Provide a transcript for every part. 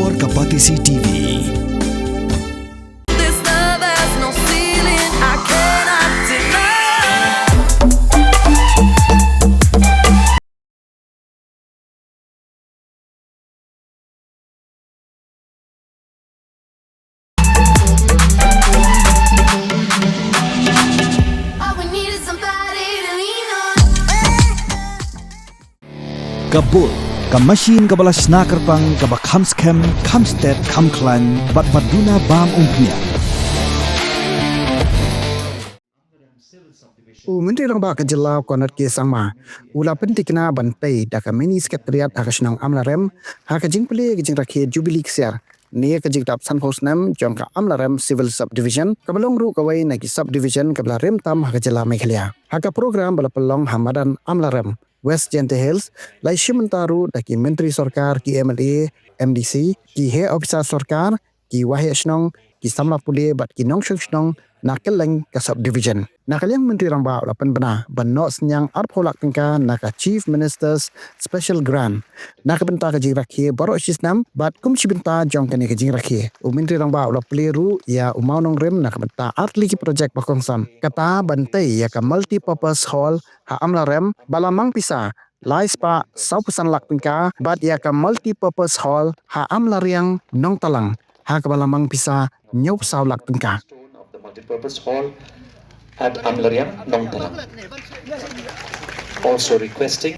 Explore Kapatisi TV. This love has no ceiling, I cannot deny. All we need is somebody to lean on. Kabul, ka machine kabala snacker pang kabak hamskem, kamstet, kamklan, bat maduna bam umpia. Menteri Rang Bak Jelau Konat Ke Sangma Ula Pynthikna Bantai Daka Mini Secretariat Hakasnong Amlarem Hakajing Pele Gijing Rakhe Jubilee Ksiar Nia Kajing Tap San Snem Jongka Amlarem Civil Subdivision Kabalong Ru Kawai Naki Subdivision Kabla Rem Tam Hakajela Meghalaya Haka Program Bala Pelong Hamadan Amlarem West Gente Hills Lai Shimentaru Daki Menteri Sorkar Ki MLA MDC Ki He Officer Sorkar Ki Wahai Asnong Ki Samla Pule Bat Ki Nong Shnong Nakeleng ka subdivision. Nakalyang Menteri Rang Bak lapan bena benok senyang arpholak tengka naka Chief Minister's Special Grant. Nakabenta ka jing rakhe borok Snem bat kum chibenta jong kani ka jing rakhe. Menteri Rang Bak la pleru ya umaunong rem nakabenta artli ki project pakongsan. Kata bantai ya ka multi-purpose hall ha Amlarem balamang pisa lai spa saupusan lak tengka bat ya ka multi-purpose hall ha Amlariang nong talang ha ka balamang pisa nyop sau lak tengka. The multi-purpose hall at Amlarem, Nong Talang. Also requesting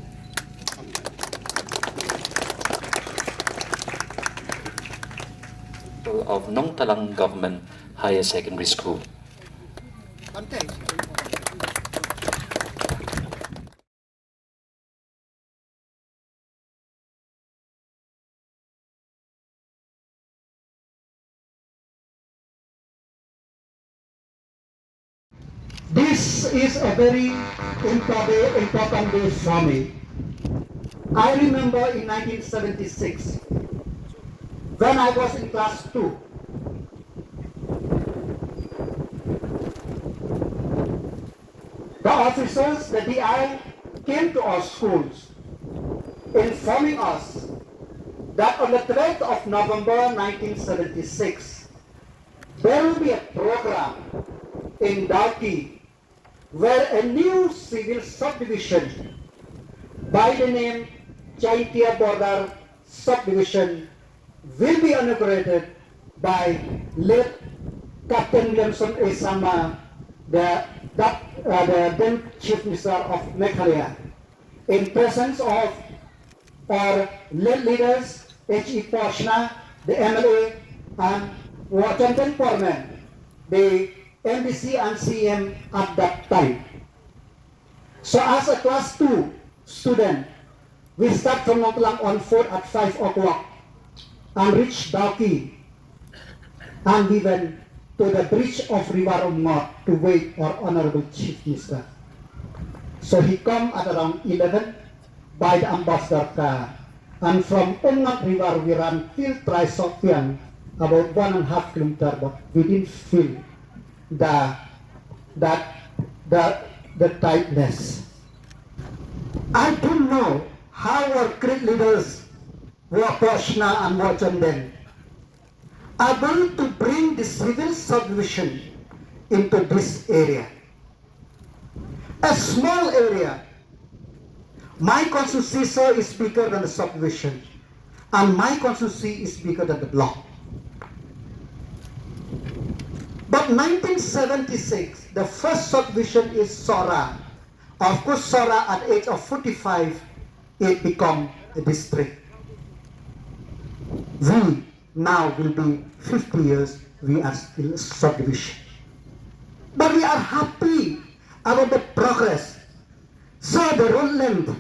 of Nong Talang Government Higher Secondary School. This is a very important day for me. I remember in 1976, when I was in class 2, the officers, the DI, came to our schools, informing us that on the 12th of November 1976, there will be a program in Dalki where a new civil subdivision by the name Chaitia Border Subdivision will be inaugurated by late Captain Williamson A. Sama, the then Chief Minister of Meghalaya, in presence of our late leaders H.E. Porshna, the MLA, and Washington Foreman, the MDC and CM at that time. So as a class 2 student, we start from Nongtalang on foot at 5 o'clock and reach Dalki, and we went to the bridge of River Umngot to wait for Honorable Chief Minister. So he come at around 11 by the Ambassador car, and from Umngot River we ran till Trisofian, about 1.5 kilometers, but we didn't feel the tightness. I don't know how our great leaders, Porshna and Wachanden, are going to bring the civil subdivision into this area. A small area. My constituency is bigger than the subdivision, and my constituency is bigger than the block. But 1976, the first subdivision is Sora. Of course, Sora at age of 45, it become a district. We now will be 50 years, we are still a subdivision. But we are happy about the progress. So the road length,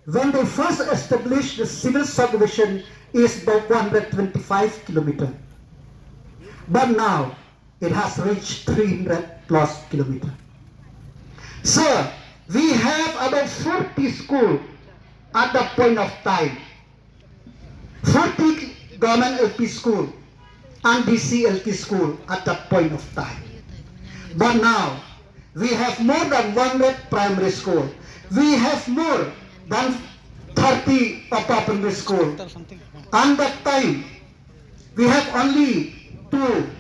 when they first established the civil subdivision, is about 125 kilometers. But now, it has reached 300 plus kilometers. So, we have about 40 schools at that point of time. 40 government LP school and DCLT school at that point of time. But now, we have more than 100 primary school. We have more than 30 upper primary school. And that time, We have only two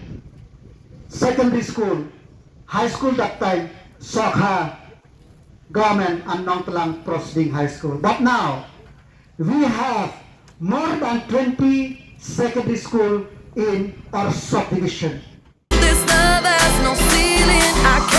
secondary school, high school that time, Sokha Government and Nongtalang Proceeding High School. But now, we have more than 20 secondary school in our subdivision. This love has no ceiling. I